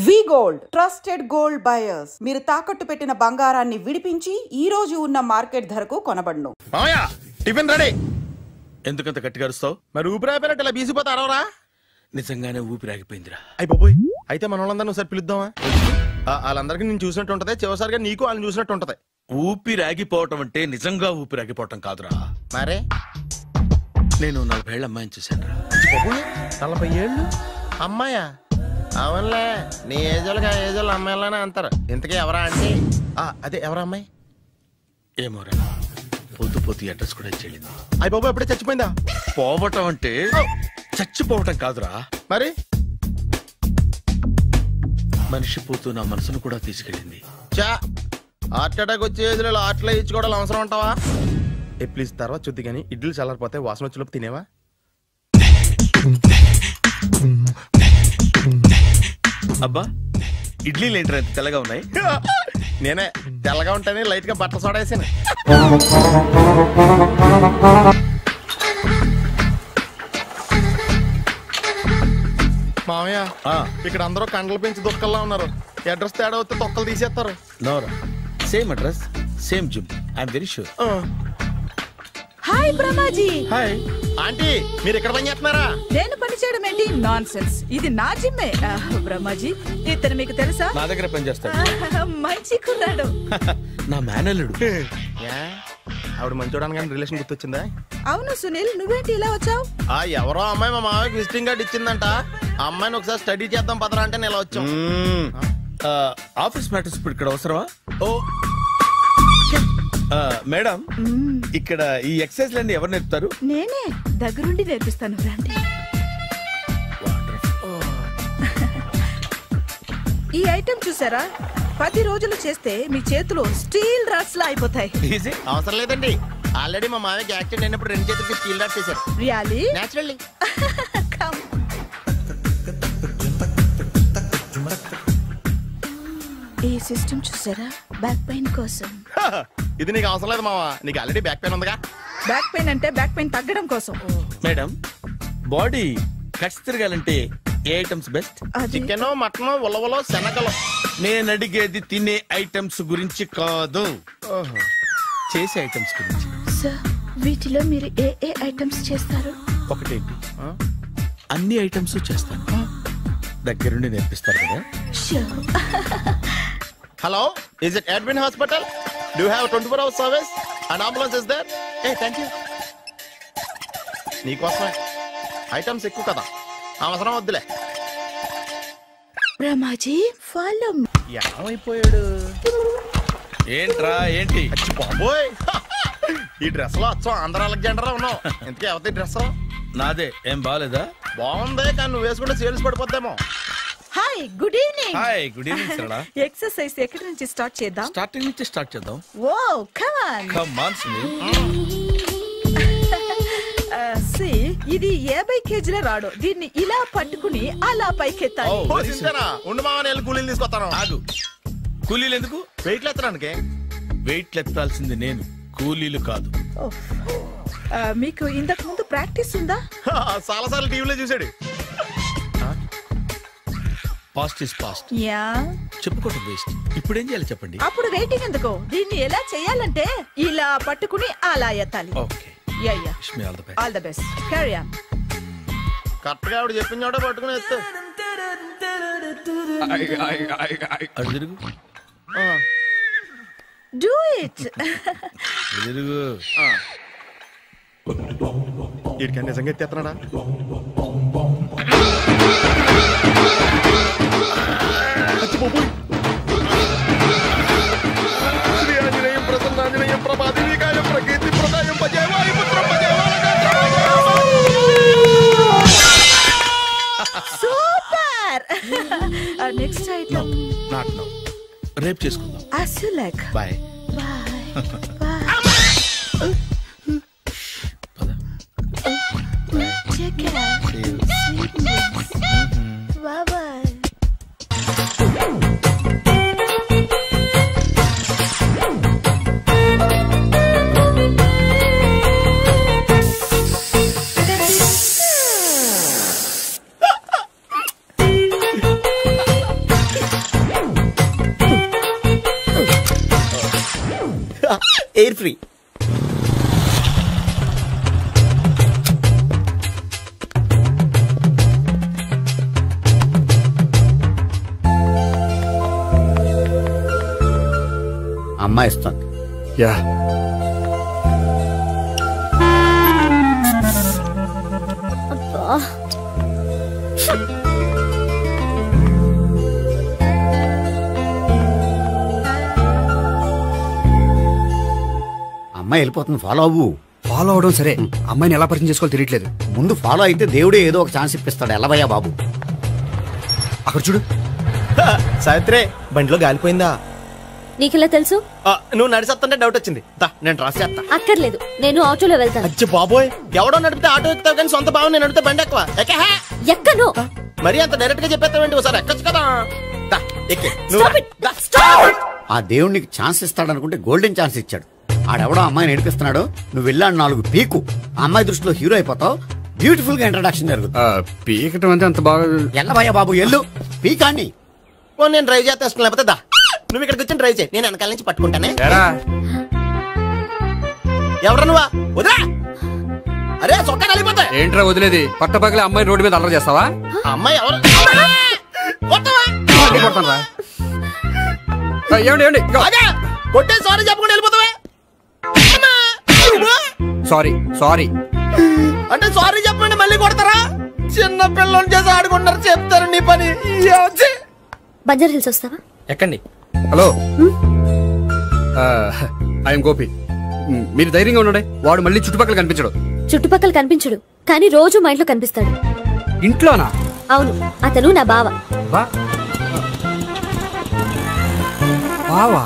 వి gold trusted gold buyers. మీరు తాకట్టు పెట్టిన బంగారాన్ని విడిపించి ఈ రోజు ఉన్న మార్కెట్ ధరకు కొనబడును. Tiffin ready. ఎందుకంత గట్టిగా అరుస్తావు? మరి ఊపిరాయిపోయినట్టు ఇలా బీసిపోతారవరా? నిజంగానే ఊపిరాగిపోయిందిరా. అయ్యి బాబోయ్, అయితే మన వాళ్ళందరినీ ఒకసారి పిలుద్దామా? వాళ్ళందరికీ నేను చూసినట్టు ఉంటది, చివరిసారిగా నీకు వాళ్ళని చూసినట్టు ఉంటది. ఊపిరాగిపోవటం అంటే నిజంగా ఊపిరాగిపోవటం కాదురా. మరే నేను 40 ఏళ్ల అమ్మాయిని చూశాను రా. 40 ఏళ్ళు అమ్మాయా? అవునులే, నీ ఏజోళ్ళకి ఆ ఏజోళ్ళు అమ్మాయిలానే అంటారు. ఇంతకీ ఎవరా అంటే? అదే ఎవరా అమ్మాయి? ఏమోరా, పొద్దు పొద్దు అడ్రస్ కూడా చెల్లింది. అయ్యి బాబు, ఎప్పుడే చచ్చిపోయిందా? పోవటం అంటే చచ్చిపోవటం కాదురా, మరి మనిషి పోతూ నా మనసును కూడా తీసుకెళ్ళింది. చా, హార్ట్ అటాక్ వచ్చే ఏజ్లో హార్ట్లో ఇచ్చుకోవడం అవసరం ఉంటావా? ప్లీజ్ తర్వాత చూద్ది కానీ ఇడ్లీలు చల్లారిపోతే వాసన వచ్చేలోపు తినేవా? అబ్బా, ఇడ్లీలు ఏంట్రా ఎంత తెల్లగా ఉన్నాయి? నేనే తెల్లగా ఉంటానే లైట్ గా బట్టలు సోడేసాను. మామయ్య, ఇక్కడ అందరూ కండలు పెంచి దుక్కల్లా ఉన్నారు. అడ్రస్ తేడా వస్తే తొక్కలు తీసేస్తారు. Nora, same address, same gym. I'm very sure. Hi Brahmaji. Hi aunty, మీరు ఇక్కడ పని చేస్తున్నారా? నేను పని చేయడం ఏంటి? Nonsense. ఇది నా జిమ్మే. బ్రహ్మాజీ, ఇతను మీకు తెలుసా? నా దగ్గర పని చేస్తాడు. మంచి కుర్రాడు. నా మేనల్లుడు. ఆవిడ మంచోడానికి కానీ రిలేషన్ గుర్తొచ్చిందా? అవును సునీల్, నువ్వేంటి ఇలా వచ్చావు? ఎవరో అమ్మాయి మా మామయ్యకి విజిటింగ్ కార్డు ఇచ్చిందంట. ఆ అమ్మాయిని ఒకసారి స్టడీ చేద్దాం పదరా అంటే నేను ఇలా వచ్చాం. ఆఫీస్ మ్యాటర్స్ ఇప్పుడు ఇక్కడ అవసరమా? ఓ మేడం, ఇక్కడ ఈ ఎక్సర్సైజ్ లన్నీ ఎవరు నేర్పుతారు? నేనే దగ్గరుండి నేర్పిస్తాను, రండి. ఈ ఐటెం చూసారా? 10 రోజులు చేస్తే మీ చేతులు స్టీల్ రాట్స్ లా అయిపోతాయి. అవసరం లేదండి, ఆల్రెడీ మా మామయ్యకి యాక్సిడెంట్ అయినప్పుడు 2 చేతులకి స్టీల్ రాట్స్ చేశారు. రియల్లీ? నేచురల్లీ. కమ్. ఈ సిస్టమ్ చూసారా? బ్యాక్ పెయిన్ కోసం. ఇది నీకు అవసరం లేదు మావా, నీకు ఆల్రెడీ బ్యాక్ పెయిన్ ఉందిగా. బ్యాక్ పెయిన్ అంటే బ్యాక్ పెయిన్ తగ్గడం కోసం. మేడం, బాడీ కట్స్ తిరగాలంటే ఏ ఐటమ్స్ బెస్ట్? చికెన్, మటన్, ఉలవలో, శనగలు. నేను అడిగేది తినే ఐటమ్స్ గురించి కాదు, చేసే ఐటమ్స్ గురించి. సార్, వీటిలో మీరు ఏ ఏ ఐటమ్స్ చేస్తారు? ఒకటేంటి, అన్ని ఐటమ్స్ చేస్తాను. దగ్గరుండి నేర్పిస్తారు కదా. Hello, is it admin hospital? Do you have 24 hours service and ambulance is there? Thank you. నీకోసమే. ఐటమ్స్ ఎక్కువ కదా, అవసరం వద్దులే. బ్రహ్మాజీ, ఫాలో. ఏమైపోయాడు? ఏంట్రా ఏంటి? బాబోయ్, ఈ డ్రెస్ లో వచ్చాం ఆంధ్ర అలెగ్జాండర్ ఉన్నావు. ఇంతకీ ఎవరి డ్రెస్? నాదే. ఏం బాగాలేదా? బాగుంది, కానీ నువ్వు వేసుకుంటే సేల్స్ పడిపోద్దేమో. Hi, good evening. Hi, good evening Sarala. Exercise ఎక్కడి నుంచి స్టార్ట్ చేద్దాం? స్టార్టింగ్ నుంచి స్టార్ట్ చేద్దాం. Oh, come on. Come on Sunil. ఇది 50 కేజీల రాడు. దీన్ని ఇలా పట్టుకుని అలా పైకెత్తాలి. ఉండు మామ, నేను కూలీలు తీసుకొస్తాను. ఆగు, కూలీలు ఎందుకు? వెయిట్ ఎత్తడానికి. వెయిట్ ఎత్తాల్సింది నేను, కూలీలు కాదు. మీకు ఇంతకు ముందు ప్రాక్టీస్ ఉందా? చాలా సార్లు టీవీలో చూసాడు. Past is past. యా, చెప్పుకోవడం వేస్ట్. ఇప్పుడు ఏం చేయాలి చెప్పండి. అప్పుడు వెయిటింగ్ ఎందుకు? దీన్ని ఎలా చేయాలంటే ఇలా పట్టుకుని అలా ఎత్తాలి. Okay, yeah yeah. Wish me all the best. All the best. Carry on. Correct గా ఆవిడ చెప్పిన చోట పట్టుకుని ఎత్తు. అటు తిరుగు. Do it. తిరుగు. వీడికి నిజంగా ఎత్తేస్తున్నాడా? శ్రీ ఆంజనేయం ప్రసన్నాంజనేయం ప్రభాదివికాయం ప్రకీర్తి ప్రదాయం భజేవాయు పుత్రం super. Next item not now, రేపు చేసుకుందాం. as you like. Bye. Bye. Bye. Take care. Sweet dreams. Bye bye. Air free. అమ్మాయి ఇస్తుంది. యా అమ్మాయి వెళ్ళిపోతుంది, ఫాలో అవ్వు. ఫాలో అవడం సరే, అమ్మాయిని ఎలా పరిచయం చేసుకోవాలో తెలియట్లేదు. ముందు ఫాలో అయితే దేవుడే ఏదో ఒక ఛాన్స్ ఇప్పిస్తాడు. ఎలవయ్యా బాబు. అక్కడ చూడు. సావిత్రి, బండిలో గాలిపోయిందా? నీకెలా తెలుసు? నువ్వు నడిచేస్తుంటే డౌట్ వచ్చింది. నేను డ్రాస్ చేస్తా. అక్కర్లేదు, నేను ఆటోలో వెళ్తాను. అచ్చి బాబోయ్, ఎవడో నడిపితే ఆటో ఎక్కుతావు కానీ సొంత భావం నేను నడిపితే బండి ఎక్కువ. ఎక్కను. మరి అంత డైరెక్ట్ గా చెప్పేస్తావేంటి? ఒకసారి ఎక్కొచ్చు కదా. ఆ దేవుడికి ఛాన్స్ ఇస్తాడనుకుంటే గోల్డెన్ ఛాన్స్ ఇచ్చాడు. ఆడెవడో అమ్మాయిని నడిపిస్తున్నాడు, నువ్వు వెళ్ళాడు 4 పీకు. ఆ అమ్మాయి దృష్టిలో హీరో అయిపోతావు. బ్యూటిఫుల్ గా ఇంట్రడక్షన్ జరుగుతుంది. పీకటం అంటే అంత బాగా ఎల్లవయ్యా బాబు, ఎల్లు పీకాన్ని. నేను డ్రైవ్ చేస్తాను, లేకపోతే దా నువ్వు ఇక్కడికి వచ్చి డ్రైవ్ చేయి, నేను వెనకాల నుంచి పట్టుకుంటానే. ఎవరు నువ్వా? వదిలా. అరే చొక్కా కలిపోతా. ఏంట్రా వదిలేది? పట్టపగలే అమ్మాయి రోడ్డు మీద అల్లరి చేస్తావా? అమ్మాయి ఎవరు? ఏమండి కొట్టే సారీ చెప్పకుండా వెళ్ళిపోతావా? సారీ సారీ అంటే సారీ చెప్పండి మళ్ళీ కొడతారా? చిన్న పిల్లలు చేసి ఆడుకుంటారు, చెప్తారు నీ పని. బంజారా హిల్స్ వస్తావా? ఎక్కండి. Hello, I'm Gopi. మీరు ధైర్యంగా ఉండండి. వాడు మళ్ళీ చుట్టుపక్కల కనిపించడు. చుట్టుపక్కల కనిపించడు, కానీ రోజు మా ఇంట్లో కనిపిస్తాడు. ఇంట్లోనా? అవును, అతను నా బావ. బావా?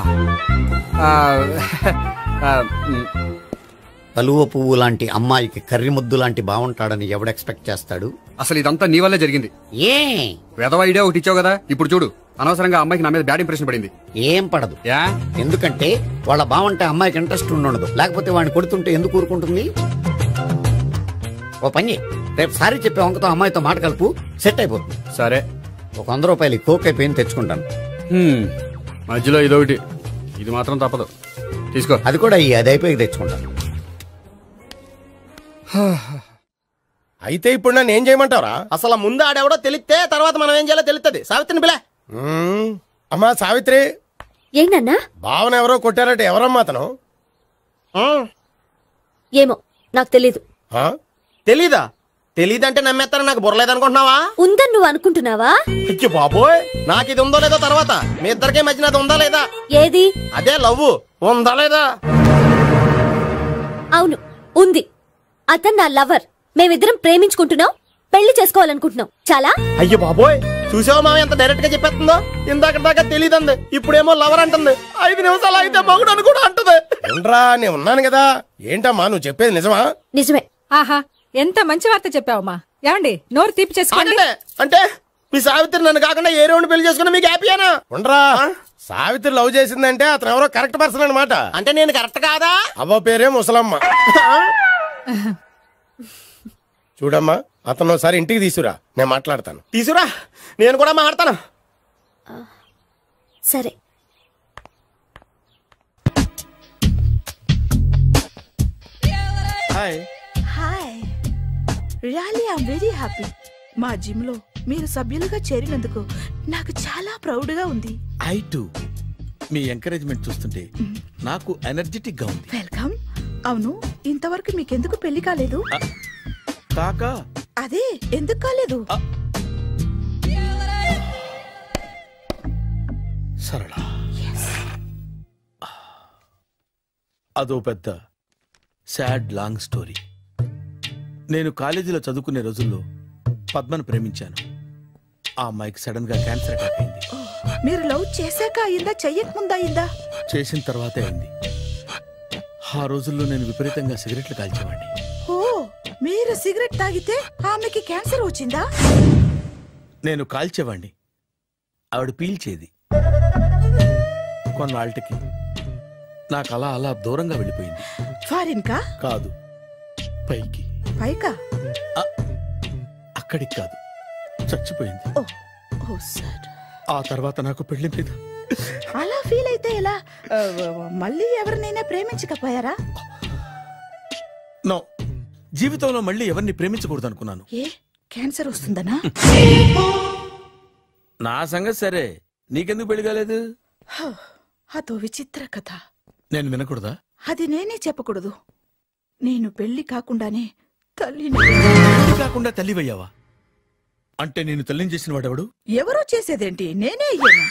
కలువ పువ్వు లాంటి అమ్మాయికి కర్రి ముద్దు లాంటి బాగుంటాడని ఎవడు ఎక్స్పెక్ట్ చేస్తాడు? అసలు ఇదంతా నీ వల్లే జరిగింది. ఏ వెధవ ఐడియా ఒకటి ఇచ్చావు కదా, ఇప్పుడు చూడు. అనవసరంగా అమ్మాయికి నా మీద బ్యాడ్ ఇంప్రెషన్ పడింది. ఏం పడదు. ఎందుకంటే వాళ్ళ బాగుంటే అమ్మాయికి ఇంట్రెస్ట్ ఉండదు. లేకపోతే వాడిని కొడుతుంటే ఎందుకు ఊరుకుంటుంది? ఓ పని, రేపు సారీ చెప్పే వంకతో అమ్మాయితో మాట కలుపు, సెట్ అయిపోతుంది. సరే, ఒక 100 రూపాయలు కోక్ అయిపోయింది, తెచ్చుకుంటాను. మధ్యలో ఇదొకటి, ఇది మాత్రం తప్పదు. తీసుకో. అది కూడా అది అయిపోయి తెచ్చుకుంటాను. అయితే ఇప్పుడు నన్ను ఏం చేయమంటావరా? అసలు ముందు ఆడెవడో తెలిస్తే తర్వాత మనం ఏం చేయాలో తెలుస్తుంది. సావిత్రిని పిల్ల. అమ్మా సావిత్రి, ఏంటన్నా? భావన ఎవరో కొట్టారట. ఎవరమ్మా అతను? ఏమో నాకు తెలీదు. తెలీదా? తెలీదంటే నమ్మేస్తారని నాకు బుర్రలేదనుకుంటున్నావా? ఉందని నువ్వు అనుకుంటున్నావా? అయ్యో బాబోయ్, నాకు ఇది ఉందో లేదో తర్వాత. మీ ఇద్దరికే మధ్యన అది ఉందా లేదా? ఏది? అదే లవ్ ఉందా లేదా? అవును, ఉంది. అతను నా లవర్. మేమిద్దరం ప్రేమించుకుంటున్నాం, పెళ్లి చేసుకోవాలనుకుంటున్నాం. చాలా. అయ్యో బాబోయ్, చూసావా మామ ఎంత డైరెక్ట్ గా చెప్పేస్తుందో? ఇందాక దాకా తెలియదండి, ఇప్పుడేమో లవర్ అంటుంది. 5 నిమిషాలు అయితే మగుడు అని కూడా అంటుంది. ఏంట్రా, నేను ఉన్నాను కదా. ఏంటమ్మా నువ్వు చెప్పేది నిజమా? నిజమే. ఆహా, ఎంత మంచి వార్త చెప్పావమ్మా. ఏమండి, నోరు తీపి చేసుకోండి. అంటే మీ సావిత్రి నన్ను కాకుండా ఏ రౌండ్ పెళ్లి చేసుకున్నా మీకు హ్యాపీయేనా? ఉండరా, సావిత్రి లవ్ చేసిందంటే అతను ఎవరో కరెక్ట్ పర్సన్ అనమాట. అంటే నేను కరెక్ట్ కాదా? అవ్వ పేరే ముసలమ్మ. చూడమ్మా, అతను ఒకసారి ఇంటికి తీసుకురా, నేను మాట్లాడతాను. తీసురా, నేను కూడా మాట్లాడతాను. సరే. Hi. Hi, really I am very happy. మా జిమ్ లో మీరు సభ్యులుగా చేరినందుకు నాకు చాలా ప్రౌడ్ గా ఉంది. I to. మీ ఎంకరేజ్మెంట్ చూస్తుంటే నాకు ఎనర్జెటిక్ గా ఉంది. వెల్కమ్. అవును, ఇంతవరకు మీకెందుకు పెళ్లి కాలేదు? కాకా, అదే ఎందుకు కాలేదు? సరళ, అదో పెద్ద సాడ్ లాంగ్ స్టోరీ. నేను కాలేజీలో చదువుకునే రోజుల్లో పద్మను ప్రేమించాను. ఆ అమ్మాయికి సడన్ గా క్యాన్సర్ అటాక్ అయింది. మీరు లవ్ చేశాక అయిందా, చెయ్యక ముందా అయిందా? చేసిన తర్వాతే అయింది. ఆ రోజుల్లో నేను విపరీతంగా సిగరెట్లు కాల్చేవాడిని. ఓ, మీరు సిగరెట్ తాగితే ఆమెకి క్యాన్సర్ వచ్చిందా? నేను కాల్చేవాడిని, ఆవిడ పీల్చేది. కొన్నాళ్ళకి నాకు అలా అలా దూరంగా వెళ్ళిపోయింది. ఫారిన్ కా? కాదు, పైకి. పైకా? అక్కడికి కాదు, చచ్చిపోయింది. ఓ సార్. ఆ తర్వాత నాకు పెళ్లి మీద అలా ఫీల్ అయితే ఎలా? మళ్ళీ ఎవరినైనా ప్రేమించకపోయారా? నో, జీవితంలో మళ్ళీ ఎవరిని ప్రేమించకూడదు అనుకున్నాను. ఏ క్యాన్సర్ వస్తుందనా? నా సంగతి సరే, నీకెందుకు పెళ్లి కాలేదు? అదో విచిత్ర కథ. నేను వినకూడదా? అది నేనే చెప్పకూడదు. నేను పెళ్లి కాకుండానే తల్లిని. పెళ్లి కాకుండా తల్లివయ్యావా? అంటే నేను తల్లిని చేసిన వాడెవడు? ఎవరో చేసేదేంటి, నేనే అయ్యాను.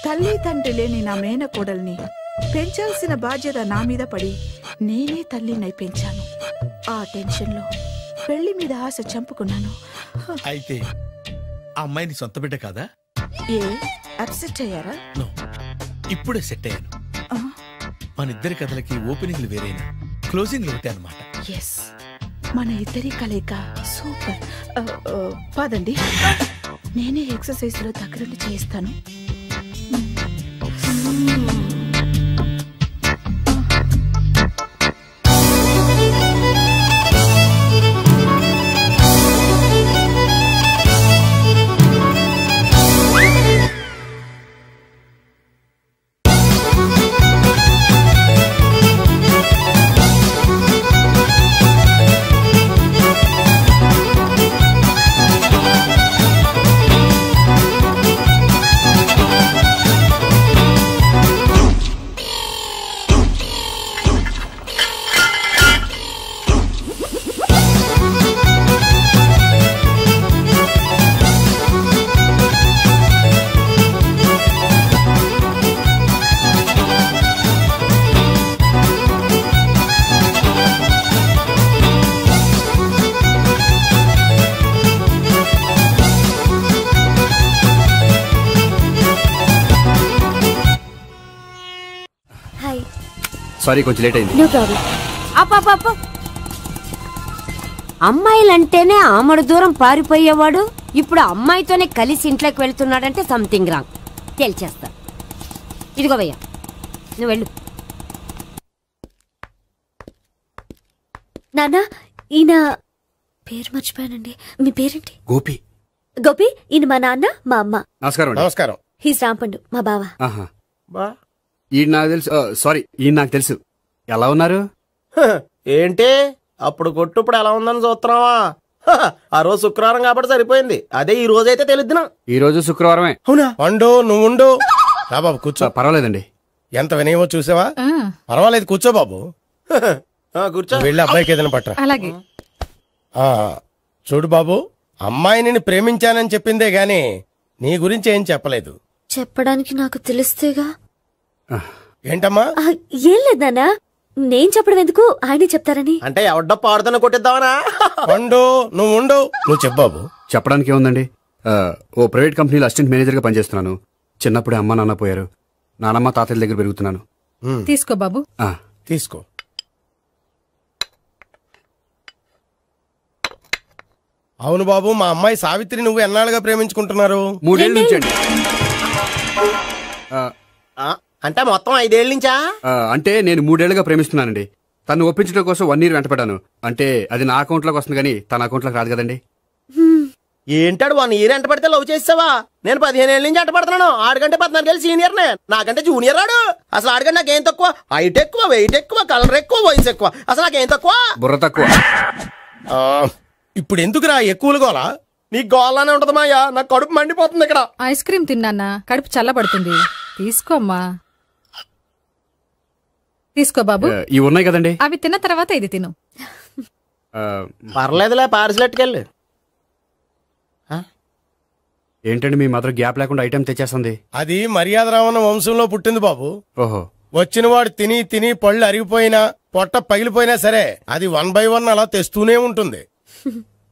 తల్లి తండ్రి లేని నా మేనకోడల్ని పెంచాల్సిన బాధ్యత నా మీద పడి నేనే తల్లినై పెంచాను. ఆ టెన్షన్లో పెళ్లి మీద ఆశ చంపుకున్నాను. అయితే ఆ అమ్మాయిని సొంత బిడ్డ కాదా? ఏ అప్సెట్ అయ్యారా? నో, ఇప్పుడే సెట్ అయ్యాను. మన ఇద్దరి కథలకి ఓపెనింగ్లు వేరైనా క్లోజింగ్లు ఒకటే అన్నమాట. ఎస్, మన ఇద్దరి కలయిక సూపర్. పదండి, నేనే ఎక్సర్సైజ్ లో దగ్గరుండి చేయిస్తాను. సారీ, కొంచెం లేట్ అయింది. No problem. అప్ప అమ్మాయిలంటేనే ఆమడు దూరం పారిపోయేవాడు ఇప్పుడు అమ్మాయితోనే కలిసి ఇంట్లోకి వెళ్తున్నాడంటే సంథింగ్ రాంగ్. తేల్చేస్తా. ఇదిగో భయ్యా, నువ్వు వెళ్ళు. నాన్న, ఈయన పేరు మర్చిపోయానండి. మీ పేరేంటి? గోపి. గోపి, ఈయన మా నాన్న, మా అమ్మ. నమస్కారం. నమస్కారం. హీస్ రాంపండు, మా బావ. ఈయన నాకు తెలుసు. సారీ, ఈయన నాకు తెలుసు. ఎలా ఉన్నారు? ఏంటి అప్పుడు కొట్టు ఇప్పుడు ఎలా ఉందని చూస్తున్నావా? ఆ రోజు శుక్రవారం కాబట్టి సరిపోయింది. అదే ఈ రోజు అయితే తెలుద్దునా. ఈ రోజు శుక్రవారమే. అవునా? వండు, నువ్వు ఉండు. రా బాబు కూర్చో. పర్వాలేదండి. ఎంత వినయమో చూసావా? పర్వాలేదు, కూర్చో బాబు. కూర్చో. వెళ్ళి అబ్బాయికి ఏదైనా పట్టరా. అలాగే. చూడు బాబు, అమ్మాయిని ప్రేమించానని చెప్పిందే గాని నీ గురించి ఏం చెప్పలేదు. చెప్పడానికి నాకు తెలిస్తేగా. ఏంటమ్మా? ఏం లేదు నాన్న, నేను చెప్పడం ఎందుకు, ఆయనే చెప్తారని. అంటే ఎవడ్డో పాడుతున్న కొట్టిద్దామనా? వండు, నువ్వు ఉండు. నువ్వు చెప్పు బాబు. చెప్పడానికి ఏముందండి, ఓ ప్రైవేట్ కంపెనీలో అసిస్టెంట్ మేనేజర్ గా పనిచేస్తున్నాను. చిన్నప్పుడే అమ్మ నాన్న పోయారు. నానమ్మ తాతయ్య దగ్గర పెరుగుతున్నాను. తీసుకో బాబు. తీసుకో. అవును బాబు, మా అమ్మాయి సావిత్రి నువ్వు ఎన్నాళ్ళుగా ప్రేమించుకుంటున్నారు? 3 ఏళ్ళ నుంచి అండి. అంటే మొత్తం 5 ఏళ్ళ నుంచా? అంటే నేను 3 ఏళ్లుగా ప్రేమిస్తున్నానండి. తను ఒప్పించడం కోసం 1 year వెంటపడ్డాను. అంటే అది నా అకౌంట్ లోకి వస్తుంది కానీ తన అకౌంట్ లోకి రాదు కదండి. ఏంటాడు 1 year ఎంట పడితే లవ్ చేసావా? నేను 15 ఏళ్ళ నుంచి ఎంట పడుతున్నాను. ఆడికంటే 14 ఏళ్ళు సీనియర్ నే, నాకంటే జూనియర్ రాడు. అసలు ఆడికంటే నాకేం తక్కువ? హైట్ ఎక్కువ, వెయిట్ ఎక్కువ, కలర్ ఎక్కువ, వయసు ఎక్కువ. అసలు నాకేం తక్కువ? బుర్ర తక్కువ. ఇప్పుడు ఎందుకురా ఎక్కువలు గోలా? నీకు గోలానే ఉంటది మాయా. నాకు కడుపు మండిపోతుంది ఇక్కడ. ఐస్ క్రీమ్ తిన్నానా, కడుపు చల్లబడుతుంది. తీసుకోమ్మా. తీసుకో బాబు. ఇవి ఉన్నాయి కదండి, అవి తిన్న తర్వాత ఇది తిను. పర్లేదులే, పార్సిలెట్కెళ్ళి. ఏంటండి మీ మదర్ గ్యాప్ లేకుండా ఐటెం తెచ్చేస్తుంది? అది మర్యాద రావణ వంశంలో పుట్టింది బాబు. ఓహో. వచ్చినవాడు తిని తిని పళ్ళు అరిగిపోయినా పొట్ట పగిలిపోయినా సరే అది 1 by 1 అలా తెస్తూనే ఉంటుంది.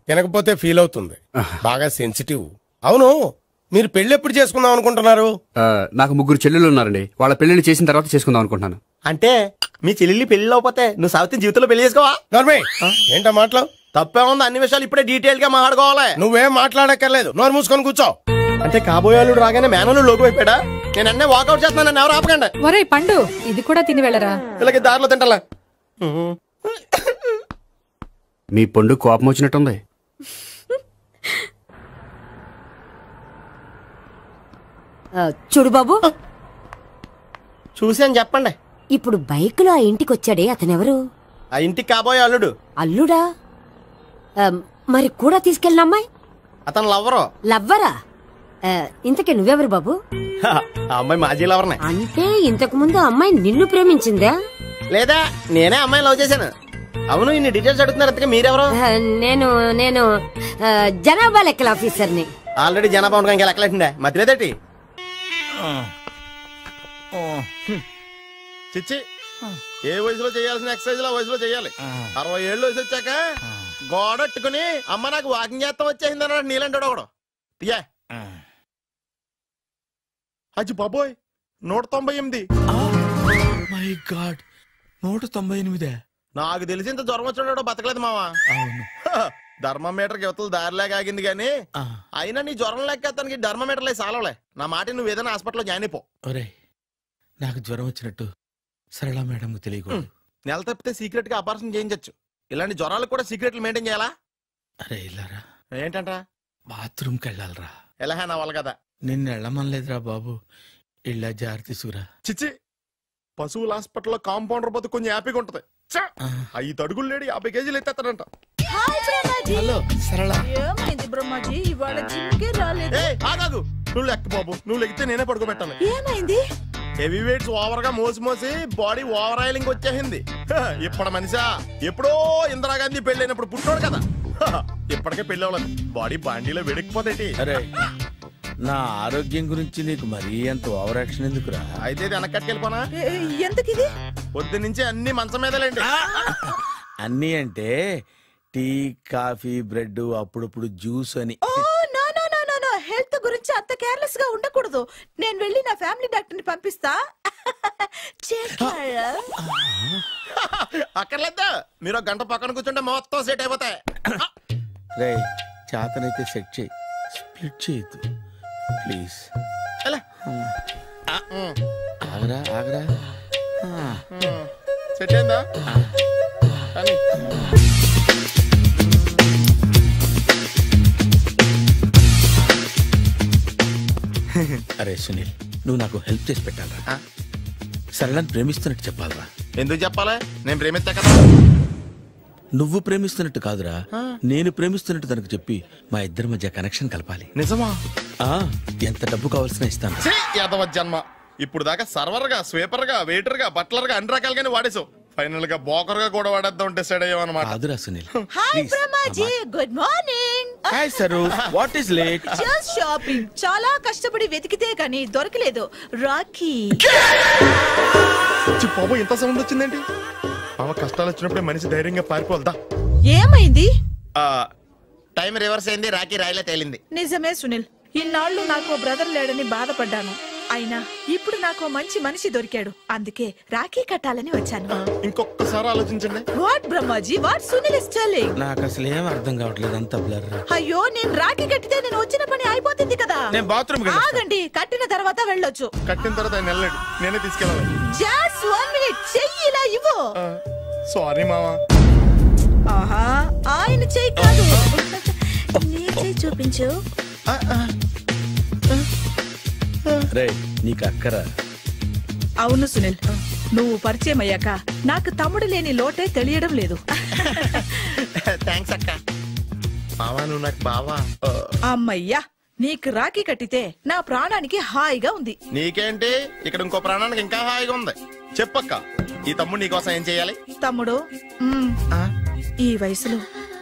తినకపోతే ఫీల్ అవుతుంది. బాగా సెన్సిటివ్. అవును, మీరు పెళ్లి ఎప్పుడు చేసుకుందాం అనుకుంటున్నారు? నాకు 3 చెల్లెళ్ళు ఉన్నారండి. వాళ్ళ పెళ్లిళ్ళు చేసిన తర్వాత చేసుకుందాం అనుకుంటున్నాను. అంటే మీ చెల్లెల్ని పెళ్లి లేకపోతే నువ్వు సావిత్రి జీవితంలో పెళ్లి చేసుకోవా? నోర్మే, ఏంటా మాటలు? తప్పే ఉంది. అన్ని విషయాలు ఇప్పుడే డీటెయిల్ గా మాట్లాడుకోవాలి. నువ్వేం మాట్లాడక్కర్లేదు, నోరు మూసుకొని కూర్చో. అంటే కాబోయేవాళ్ళు రాగానే మేనలు లోకి అయిపోయాడా? నేను అన్నీ వాకౌట్ చేస్తున్నాను, నన్ను ఎవరు ఆపకండి. ఒరే పండు, ఇది కూడా తిని వెళ్ళరా. ఇలాగే దారిలో తింటలా. మీ పండు కోపం వచ్చినట్టుంది. చూడు బాబు, చూసాను చెప్పండి. ఇప్పుడు బైక్ లో ఆ ఇంటికి వచ్చాడే అతనెవరు? ఆ ఇంటికి కాబోయే అల్లుడు. అల్లుడా? మరి కూడా తీసుకెళ్ళిన అమ్మాయి? అతను లవ్వరు. లవ్వరా? ఇంతకీ నువ్వెవరు బాబు? ఆ అమ్మాయి మాజీ లవర్నే. అంటే ఇంతకు ముందు అమ్మాయి నిన్ను ప్రేమించిందా? లేదా నేనే అమ్మాయి లవ్ చేశాను. అవును, ఇన్ని డీటెయిల్స్ అడుగుతున్నారు. అంతగా మీరెవరు? నేను నేను జనాభా లెక్కల ఆఫీసర్ని. ఆల్రెడీ జనాభా ఉండగా ఇంకా లెక్కలేటండే మధ్యలేదేటి. చిచ్చి, ఏ వయసులో చేయాల్సిన ఎక్సర్సైజ్ ఆ వయసులో చేయాలి. 60 ఏళ్ళు వయసు వచ్చాక గోడట్టుకుని అమ్మ నాకు వాకింగ్ చేస్తాం వచ్చేసింది అన్నాడు నీలంటాడు ఒకడు. తీయా అచ్చి బాబోయ్, 198. My God, 198. నాకు తెలిసి ఇంత జ్వరం వచ్చాడో బతకలేదు మావా. అవును, ధర్మమీటర్ యువతలు దారిలాగా ఆగింది గానీ అయినా నీ జ్వరం లెక్క అతనికి ధర్మమీటర్లే సాలవలే. నా మాట నువ్వు ఏదైనా హాస్పిటల్లో జాయిన్ అయిపో. ఒరే, నాకు జ్వరం వచ్చినట్టు సరళ మేడం తెలియకూడదు. నెల తప్పితే సీక్రెట్ గా ఆపరేషన్ చేయించచ్చు. ఇలాంటి జ్వరాలు కూడా సీక్రెట్లు మెయింటైన్ చేయాలా? అరే ఇల్లారా, ఏంటంటరా? బాత్రూమ్కి వెళ్ళాలరా. ఎలా నా వాళ్ళ కదా. నిన్ను వెళ్ళమనలేదురా బాబు, ఇళ్ళ జారి తీసుకురా. చిచ్చి, పశువుల హాస్పిటల్లో కాంపౌండర్ బతు కొంచెం హ్యాపీగా ఉంటది. 5 అడుగులు లేడి 50 కేజీలు ఎత్తేస్తాడంట. హలో సరళ. ఏమైంది బ్రహ్మాజీ, ఇవాళ జిమ్కే రాలేదు? ఆగాగు, నువ్వు లెక్క బాబు. నువ్వు లెక్కితే నేనే పడుకోబెట్టాను. ఏమైంది? హెవీ వెయిట్స్ ఓవర్ గా మోసి బాడీ ఓవర్ ఆయిలింగ్ వచ్చేసింది. ఇప్పుడు మనిషా ఎప్పుడో ఇందిరాగాంధీ పెళ్ళైనప్పుడు పుట్టాడు కదా. ఇప్పటికే పెళ్ళి అవ్వలేదు, బాడీ బాండీలో వెడికిపోతేటి. అరే, నా ఆరోగ్యం గురించి నీకు మరీ అంత ఓవర్ యాక్షన్ ఎందుకురా? అయితే వెనక్కట్టుకెళ్ళిపోనా? ఎందుకిది? పొద్దు నుంచి అన్ని మంచం మీదలేండి. అన్నీ అంటే టీ, కాఫీ, బ్రెడ్, అప్పుడప్పుడు జ్యూస్ అని. హెల్త్ గురించి అంత కేర్లెస్ గా ఉండకూడదు. నేను వెళ్ళి నా ఫ్యామిలీ డాక్టర్ ని పంపిస్తా. అక్కర్లేదా, మీరు 1 గంట పక్కన కూర్చుంటే మొత్తం సెట్ అయిపోతాయి. రే, చేతనైతే సెట్ చేయి, స్ప్లిట్ చేయొద్దు ప్లీజ్. ఆగరా ఆగరా. సెట్ అయిందా? అరే సునీల్, నువ్వు నాకు హెల్ప్ చేసి పెట్టాలరా. సరళని ప్రేమిస్తున్నట్టు చెప్పాలరా. ఎందుకు చెప్పాలి? నేను ప్రేమిస్తా కదా. నువ్వు ప్రేమిస్తున్నట్టు కాదురా, నేను ప్రేమిస్తున్నట్టు తనకు చెప్పి మా ఇద్దరి మధ్య కనెక్షన్ కలపాలి. నిజమా? ఎంత డబ్బు కావాల్సిన ఇస్తాను. యాదవ జన్మ, ఇప్పుడు దాకా సర్వర్ గా, స్వీపర్ గా, వెయిటర్ గా, బట్లర్ గా అన్ని రకాలుగానే వాడేసావు. ఫైనల్ గా బోకర్ గా కూడా వాడేద్దాం డిసైడ్ అయ్యామన్నమాట. కాదురా Sunil. Hi Brahmaji, good morning. Hi sir, what is late? Just shopping. చాలా కష్టపడి వెతికితే కానీ దొరకలేదు. రాఖీ. బాబు, ఇంత సౌండ్ వచ్చిందేంటి? మామ, కష్టాలు వచ్చినప్పుడే మనిషి ధైర్యంగా పారిపోదా. ఏమైంది? టైం రివర్స్ అయింది, రాఖీ రాయిలా తేలింది. నిజమే సునీల్, ఇన్నాళ్ళు నాకు బ్రదర్ లేడని బాధపడ్డాను. అయినా ఇప్పుడు నాకు మంచి మనిషి దొరికాడు. అందుకే రాఖీ కట్టాలని వచ్చాను. ఇంకొకసారి ఆలోచించండి. What Brahmaji, what Sunil is telling? నాకు అసలు ఏం అర్థం కావట్లేదు, అంత బ్లర్. అయ్యో, నేను రాఖీ కట్టితే నేను వచ్చిన పని అయిపోతుంది కదా. నేను బాత్రూమ్ ఆగండి, కట్టిన తర్వాత వెళ్ళొచ్చు. కట్టిన తర్వాత ఆయన వెళ్ళండి, నేనే తీసుకెళ్ళాలి. జస్ట్ 1 మినిట్, చెయ్యి ఇలా ఇవ్వు. సారీ మావా. ఆహా, ఆయన చెయ్యి కాదు, నీ చెయ్యి చూపించు. రే, నీకు అక్కరా? అవును సునీల్, నువ్వు పరిచయం అయ్యాక నాకు తమ్ముడు లేని లోటే తెలియడం లేదు. థ్యాంక్స్ అక్క. మావా, నువ్వు నాకు బావా. అమ్మయ్యా, నీకు రాఖీ కట్టితే నా ప్రాణానికి హాయిగా ఉంది. నీకేంటి, ఇక్కడ ఇంకో ప్రాణానికి ఇంకా హాయిగా ఉంది. చెప్పక్క, ఈ తమ్ముడు నీకోసం ఏం చేయాలి? తమ్ముడు, ఈ వయసులో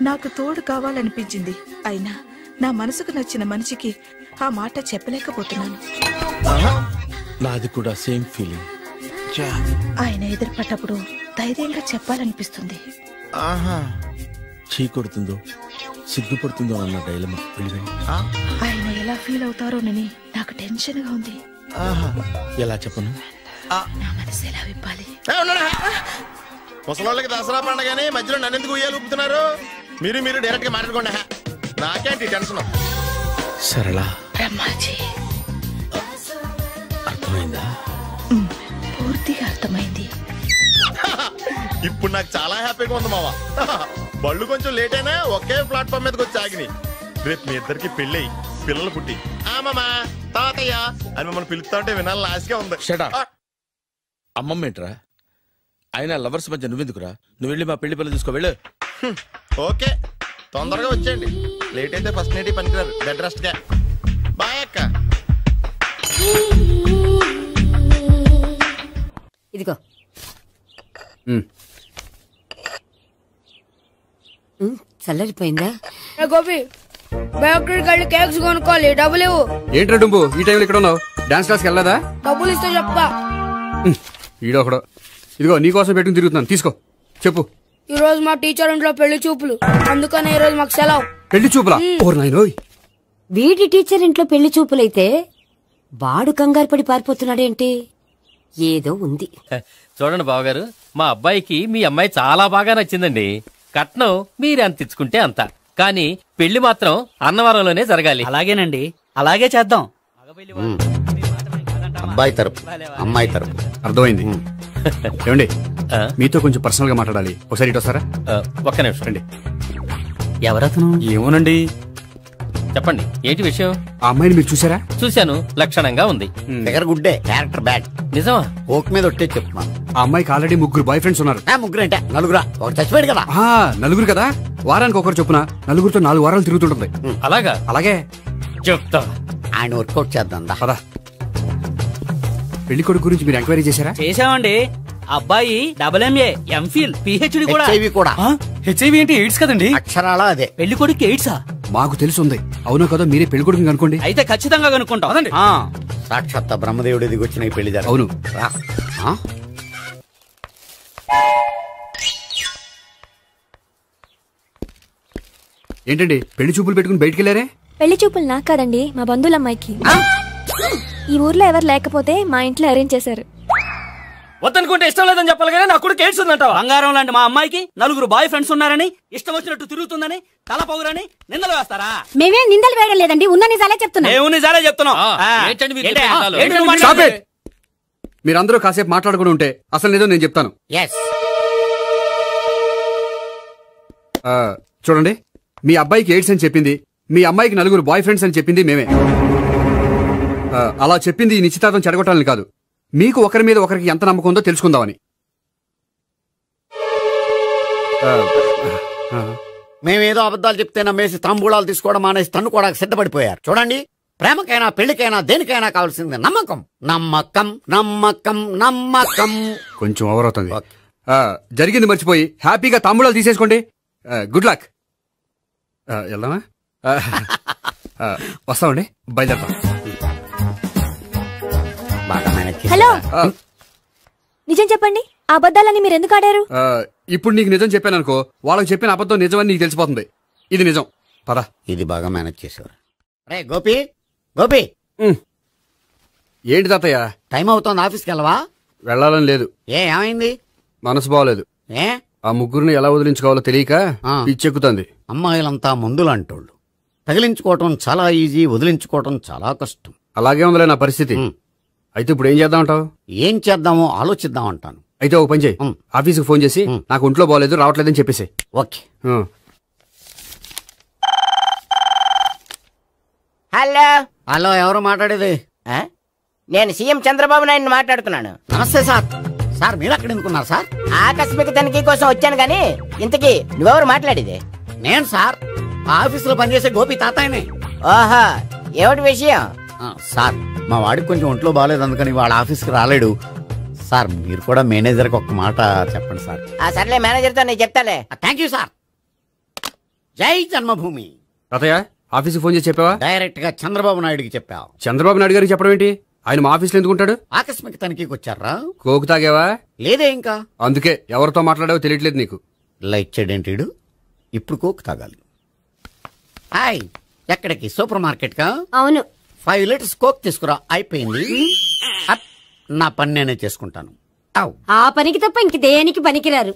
నాకు తోడు కావాలనిపించింది. అయినా నా మనసుకు నచ్చిన మనిషికి ఆ మాట చెప్పలేకపోతున్నాను. నాది కూడా సేమ్ ఫీలింగ్. ఆయన ఎదురుపడ్డప్పుడు ధైర్యంగా చెప్పాలనిపిస్తుంది. చీ కొడుతుందో సిగ్గుపడుతుందో అన్న డైలమా. ఆయన ఎలా ఫీల్ అవుతారోనని నాకు టెన్షన్ గా ఉంది. ఎలా చెప్పను? నా మనసు ఎలా విప్పాలి? ముసలోళ్ళకి దసరా పండగని మధ్యలో నన్ను ఎందుకు ఉయ్యాలు ఊపుతున్నారు? మీరు డైరెక్ట్ గా మాట్లాడుకోండి. నాకేంటి టెన్షన్? సరళ, బ్రహ్మాజీ, అర్థమైందా? పూర్తిగా అర్థమైంది. ఇప్పుడు నాకు చాలా హ్యాపీగా ఉంది మావా. బళ్ళు కొంచెం లేట్ అయినా ఒకే ప్లాట్ఫామ్ మీదకి వచ్చి ఆగినాయి. రేపు మీ ఇద్దరికి పెళ్ళి పిల్లలు పుట్టి ఆ అమ్మమ్మ తాతయ్య అని మిమ్మల్ని పిలుస్తా ఉంటే వినాలి లాస్ట్గా ఉంది. అమ్మమ్మ ఏంట్రా? అయినా లవర్స్ మధ్య నువ్వెందుకురా? నువ్వు వెళ్ళి మా పెళ్లి పిల్లలు తీసుకో వెళ్ళు. ఓకే, తొందరగా వచ్చేయండి. లేట్ అయితే ఫస్ట్ నైట్ పనికిరారు. బెడ్ రెస్ట్ గా. బాయ్ అక్క. ఇదిగో చల్లరిపోయిందా? గోపి బయోక్రెడిట్ కార్డు కేక్స్ కొనుక్కోవాలి, డబ్బులు ఇవ్వు. ఏంట్రా డుంబు ఈ టైంలో ఇక్కడ ఉన్నావు? డాన్స్ క్లాస్కి వెళ్ళదా? డబ్బులు ఇస్తే చెప్తా. ఈడొకడు. ఇదిగో నీకోసం పెట్టుకుని తిరుగుతున్నాను, తీసుకో. చెప్పు. ఈ రోజు మా టీచర్ ఇంట్లో పెళ్లి చూపులు, అందుకనే ఈ రోజు మాకు సెలవు. పెళ్లి చూపులా? ఓర్ నాయనోయ్. వీడి టీచర్ ఇంట్లో పెళ్లి చూపులైతే వాడు కంగారు పడి పారిపోతున్నాడేంటి? ఏదో ఉంది. చూడండి బావగారు, మా అబ్బాయికి మీ అమ్మాయి చాలా బాగా నచ్చిందండి. కట్నం మీరు ఎంత ఇచ్చుకుంటే అంత, కానీ పెళ్లి మాత్రం అన్నవరంలోనే జరగాలి. అలాగేనండి, అలాగే చేద్దాం. అబ్బాయి తరపు అమ్మాయి తరపు. అర్థమైంది. ఏమండి మీతో కొంచెం పర్సనల్ గా మాట్లాడాలి, ఒకసారి ఇటు వస్తారా? ఒక్క నిమిషం రండి. ఎవరతను? ఏమోనండి. చెప్పండి, ఏంటి విషయం? ఆ అమ్మాయిని మీరు చూసారా? చూశాను, లక్షణంగా ఉంది. ఫిగర్ గుడ్డే, క్యారెక్టర్ బ్యాడ్. నిజమా? ఓక్ మీద ఒట్టే చెప్తున్నా. ఆ అమ్మాయికి ఆల్రెడీ 3 బాయ్ ఫ్రెండ్స్ ఉన్నారు. ముగ్గురు అంటే నలుగురా? ఒకటి చచ్చిపోయాడు కదా. నలుగురు కదా, వారానికి ఒకరు చొప్పున నలుగురితో 4 వారాలు తిరుగుతుంటుంది. అలాగా? అలాగే చెప్తా. ఆయన వర్కౌట్ చేద్దాం. పదా. పెళ్లి కొడుకు గురించి మీరు ఎంక్వైరీ చేశారా? చేసామండి. అబ్బాయి MA, MPhil, PhD కూడా. హెచ్ఐవి కూడా. హెచ్ఐవి ఏంటి? ఎయిడ్స్ కదండి. అక్షరాల అదే. పెళ్లి కొడుకు ఎయిడ్సా? మాకు తెలుసుంది. అవునో కదా, మీరే పెళ్లి కొడుకుని కనుకోండి. అయితే ఖచ్చితంగా కనుక్కుంటాం. సాక్షాత్ బ్రహ్మదేవుడి దిగి వచ్చిన ఈ పెళ్లి జరగదు. అవును. ఏంటండి పెళ్లి చూపులు పెట్టుకుని బయటికి వెళ్ళారే? పెళ్లి చూపులు నాకు కాదండి, మా బంధువుల అమ్మాయికి. ఈ ఊర్లో ఎవరు లేకపోతే మా ఇంట్లో అరేంజ్ చేశారు. వద్దనుకుంటే ఇష్టం లేదని చెప్పాలి కానీ నా కూడా కేడ్స్ ఉందంటావా? బంగారం లాంటి మా అమ్మాయికి 4 బాయ్ ఫ్రెండ్స్ ఉన్నారని, ఇష్టం వచ్చినట్టు తిరుగుతుందని, తల పొగరని నిందలు వేస్తారా? మేమే నిందలు వేయడం లేదండి, ఉన్న నిజాలే చెప్తున్నాం. మేము నిజాలే చెప్తున్నాం. మీరందరూ కాసేపు మాట్లాడుకుని ఉంటే అసలు నిజం నేను చెప్తాను. చూడండి, మీ అబ్బాయికి ఎయిడ్స్ అని చెప్పింది, మీ అమ్మాయికి 4 బాయ్ ఫ్రెండ్స్ అని చెప్పింది మేమే. అలా చెప్పింది ఈ నిశ్చితార్థం చెడగొట్టాలని కాదు, మీకు ఒకరి మీద ఒకరికి ఎంత నమ్మకం ఉందో తెలుసుకుందామని. మేమేదో అబద్ధాలు చెప్తే నమ్మేసి తాంబూలాలు తీసుకోవడం మానేసి తన్నుకోవడానికి సిద్ధపడిపోయారు. చూడండి, ప్రేమకైనా పెళ్లికైనా దేనికైనా కావాల్సింది నమ్మకం. నమ్మకం నమ్మకం నమ్మకం. కొంచెం ఓవర్ అవుతుంది. జరిగింది మర్చిపోయి హ్యాపీగా తాంబూలాలు తీసేసుకోండి. Good luck. వెళ్దామా? వస్తామండి, బయలుదేరతాం. హలో, నిజం చెప్పండి, ఆ అబద్ధాలని మీరు ఎందుకు ఆడారు? ఇప్పుడు నీకు నిజం చెప్పాను అనుకో, వాళ్ళకి చెప్పిన అబద్ధం నిజమని నీకు తెలిసిపోతుంది. ఇది నిజం. పదా. ఇది బాగా మేనేజ్ చేసేవారు. రే గోపి, గోపి. ఏంటి తాతయ్య? టైం అవుతోంది, ఆఫీస్కి వెళ్ళవా? వెళ్ళాలని లేదు. ఏమైంది? మనసు బాగోలేదు. ఆ ముగ్గురిని ఎలా వదిలించుకోవాలో తెలియక పిచ్చెక్కుతుంది. అమ్మాయిలంతా మందులంటోళ్ళు. తగిలించుకోవటం చాలా ఈజీ, వదిలించుకోవటం చాలా కష్టం. అలాగే ఉందిలే నా పరిస్థితి. అయితే ఇప్పుడు ఏం చేద్దామంటావు? ఏం చేద్దామో ఆలోచిద్దాం అంటాను. అయితే ఒక పని చేయి, ఆఫీస్కి ఫోన్ చేసి నాకు ఒంట్లో బాగోలేదు రావట్లేదని చెప్పేసి. ఓకే. హలో. హలో, ఎవరు మాట్లాడేది? నేను సీఎం చంద్రబాబు నాయుడు మాట్లాడుతున్నాను. నమస్తే సార్. సార్ మీరు అక్కడ ఎందుకున్నారు సార్? ఆకస్మిక తనిఖీ కోసం వచ్చాను గానీ ఇంతకీ నువ్వెవరు మాట్లాడేది? నేను సార్, ఆఫీసులో పనిచేసే గోపి తాతాయనే. ఓహో, ఏమిటి విషయం? సార్, మా వాడికి కొంచెం ఒంట్లో బాగాలేదు, అందుకని వాళ్ళ ఆఫీస్కి రాలేడు. సార్ మీరు కూడా మేనేజర్కి ఒక మాట చెప్పండి సార్. సర్లే, మేనేజర్తో నేను చెప్తాలే. Thank you sir. జై జన్మభూమి. తాతయ్య, ఆఫీస్కి ఫోన్ చేసి చెప్పావా? డైరెక్ట్ గా చంద్రబాబు నాయుడుకి చెప్పావు. చంద్రబాబు నాయుడు గారికి చెప్పడం ఏంటి? ఆయన మా ఆఫీస్లో ఎందుకుంటాడు? ఆకస్మిక తనిఖీకి వచ్చారా? కోకు తాగావా? లేదే ఇంకా. అందుకే ఎవరితో మాట్లాడావో తెలియట్లేదు నీకు. లైక్ చేయడేంటిడు? ఇప్పుడు కోక్ తాగాలి. హాయ్, ఎక్కడికి? సూపర్ మార్కెట్ కా? అవును. 5 లీటర్స్ కోక్ తీసుకురా. అయిపోయింది. నా పని నేనే చేసుకుంటాను. ఆ పనికి తప్ప ఇంక దేనికి పనికిరారు.